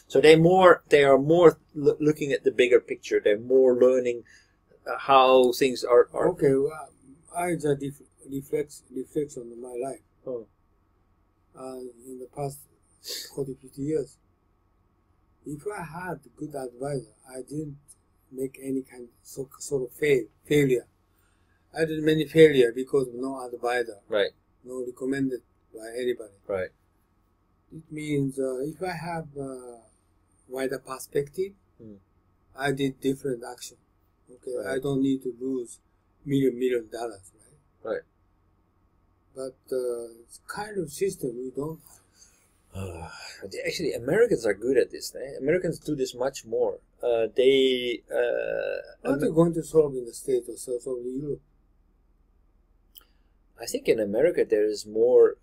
So they are more looking at the bigger picture. They're more learning how things are. Okay, well, I just reflects on my life. Oh. In the past 40, 50 years, if I had a good advisor, I didn't make any kind of sort of failure. I did many failure because of no advisor, Right. no recommended by anybody. Right. It means if I have a wider perspective, I did different action. Okay, Right. I don't need to lose million dollars, right? Right. But it's kind of system we don't have. Actually, Americans are good at this. Americans do this much more. What are you going to solve in the States or solve in Europe? I think in America there is more.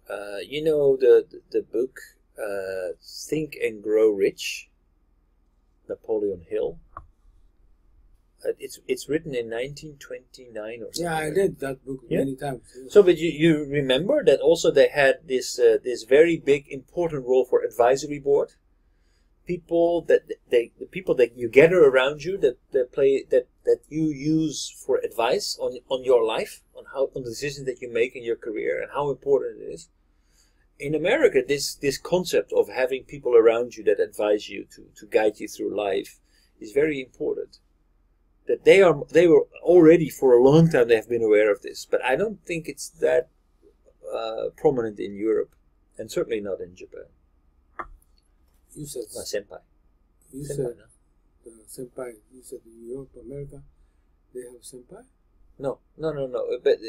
You know the book Think and Grow Rich, Napoleon Hill. It's written in 1929 or something. Yeah, I read that book many times. Yeah. So, but you remember that also they had this this very big important role for advisory board. People that the people that you gather around you that you use for advice on your life, on the decisions that you make in your career and how important it is. In America, this concept of having people around you that advise you to guide you through life is very important. That they were already for a long time, they have been aware of this, but I don't think it's that prominent in Europe, and certainly not in Japan. You said senpai. You Senpai, said no? senpai. You said in Europe, America, they have senpai. No. But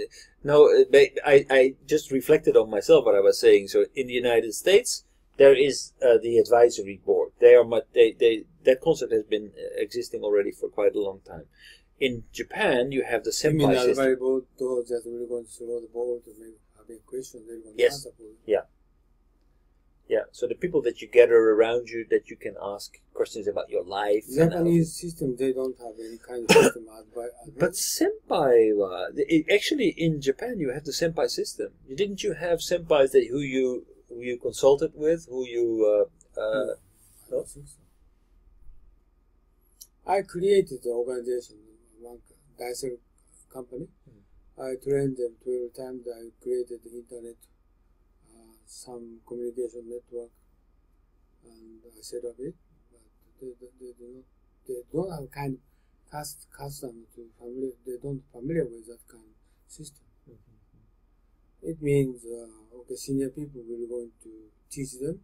I just reflected on myself what I was saying. So in the United States, there is the advisory board. That concept has been existing already for quite a long time. In Japan, you have the senpai you mean system. advisory board? Those that we're going to throw the ball to make a question. They're going to answer for you. Yeah. Yeah. So the people that you gather around you, that you can ask questions about your life. Japanese system, they don't have any kind of system But senpai, actually in Japan you have the senpai system. Didn't you have senpais who you consulted with, who you no? I created the organization, one Dyson company. I trained them 12 times. I created the internet, some communication network, and I set up it. But they don't have kind of custom to familiar. They don't familiar with that kind of system. It means okay, senior people will going to teach them,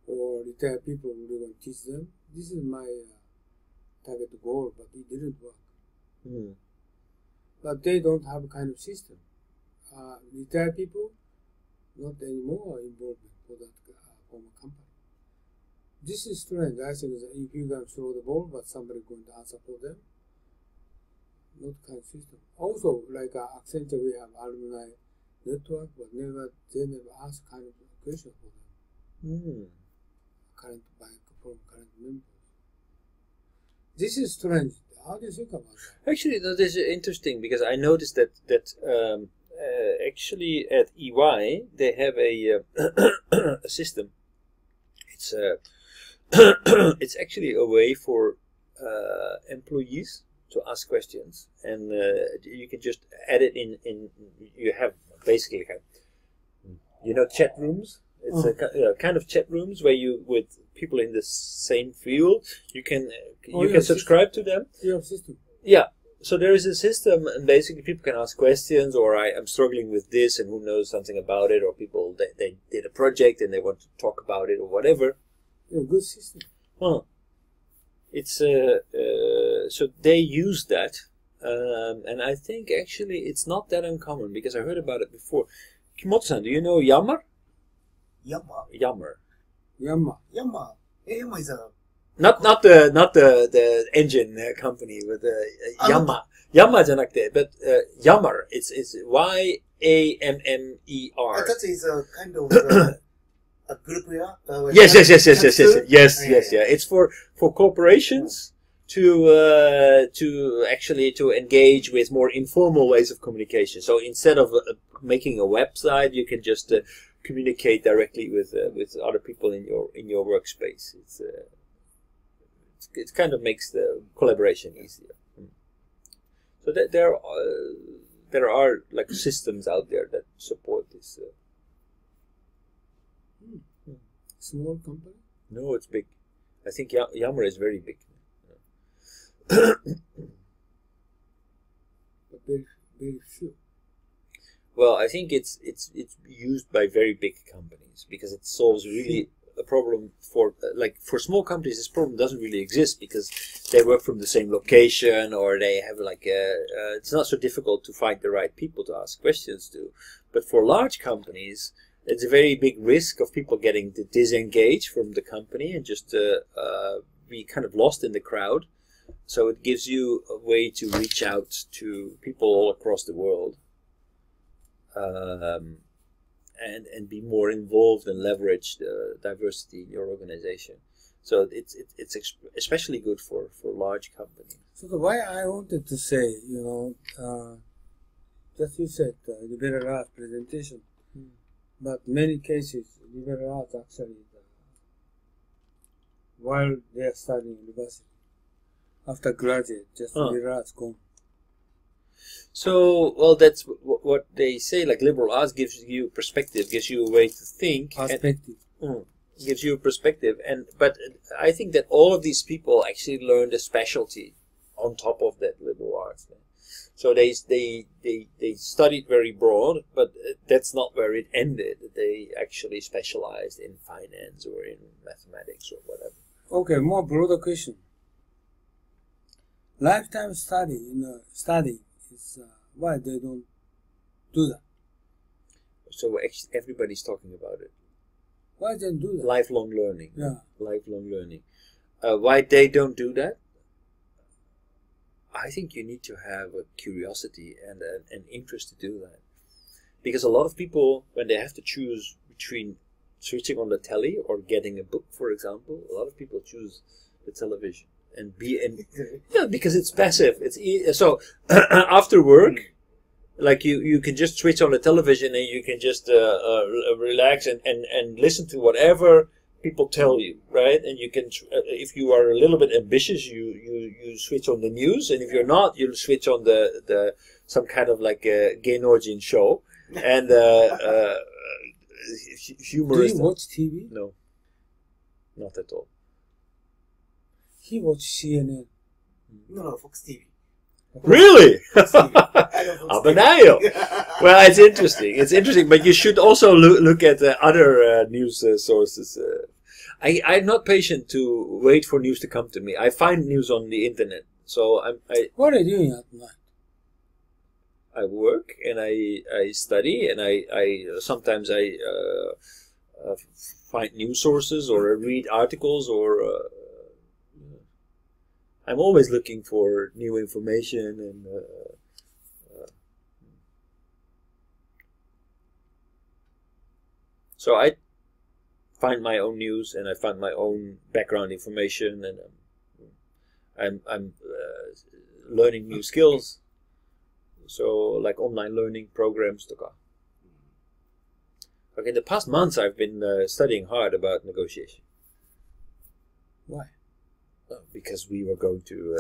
or retired people will going to teach them. This is my target goal, but it didn't work. But they don't have a kind of system. Retired people, not anymore involvement for that former company. This is strange. I think that if you can throw the ball, but somebody going to answer for them, not kind of system. Also, like Accenture, we have alumni network, but they never ask kind of question for them. Current members. This is strange. How do you think about that? Actually, that is interesting because I noticed that actually at EY they have a system. It's it's actually a way for employees to ask questions, and you can just add it in. You have basically chat rooms. It's a kind of chat rooms where you with people in the same field. You can subscribe to them. Your system. Yeah. So there is a system, and basically people can ask questions, or I'm struggling with this, and who knows something about it, or people they did a project and they want to talk about it, or whatever. Yeah, good system. It's so they use that, and I think actually it's not that uncommon because I heard about it before. Kimoto-san, do you know Yama? Yama. Yama. Yama is a not the engine company with Yama. Yama じゃなくて but Yammer. It's Yammer. that is a kind of a group, yeah. Yes. It's for corporations to actually to engage with more informal ways of communication. So instead of making a website, you can just communicate directly with other people in your workspace. it kind of makes the collaboration easier. So that there are like systems out there that support this. Small company? No, it's big. I think Yama is very big. But very few. Well, I think it's used by very big companies because it solves really a problem for small companies. This problem doesn't really exist because they work from the same location, or they have it's not so difficult to find the right people to ask questions to. But for large companies, it's a very big risk of people getting disengaged from the company and just be kind of lost in the crowd. So it gives you a way to reach out to people all across the world. And be more involved and leverage the diversity in your organization. So it's especially good for large companies. So why I wanted to say, just you said liberal arts presentation, but many cases liberal arts actually while they are studying university, after graduate, just liberal arts gone. So, well, that's what they say, like liberal arts gives you perspective, gives you a way to think. Perspective. Gives you a perspective. But I think that all of these people actually learned a specialty on top of that liberal arts. So they studied very broad, but that's not where it ended. They actually specialized in finance or in mathematics or whatever. Okay, more broader question. Lifetime study, study. Why they don't do that? So actually everybody's talking about it. Why they don't do that? Lifelong learning. Yeah. Lifelong learning. Why they don't do that? I think you need to have a curiosity and an interest to do that. Because a lot of people, when they have to choose between switching on the telly or getting a book, for example, a lot of people choose the television. Because it's passive. So after work, like you can just switch on the television and you can just relax and listen to whatever people tell you, right? And you can, if you are a little bit ambitious, you switch on the news, and if you're not, you'll switch on the some kind of like a Gaynorian show and humorous. Do you watch TV? No, not at all. He watched CNN. No, Fox TV. Really? Abanayo. Well, it's interesting. It's interesting, but you should also look at other news sources. I'm not patient to wait for news to come to me. I find news on the internet. So What are you doing at night? I work and I study, and I sometimes find news sources, or I read articles, or I'm always looking for new information, and so I find my own news, and I find my own background information, and I'm learning new skills. So like online learning programs. Okay, in the past months I've been studying hard about negotiation. Why? Because we were going to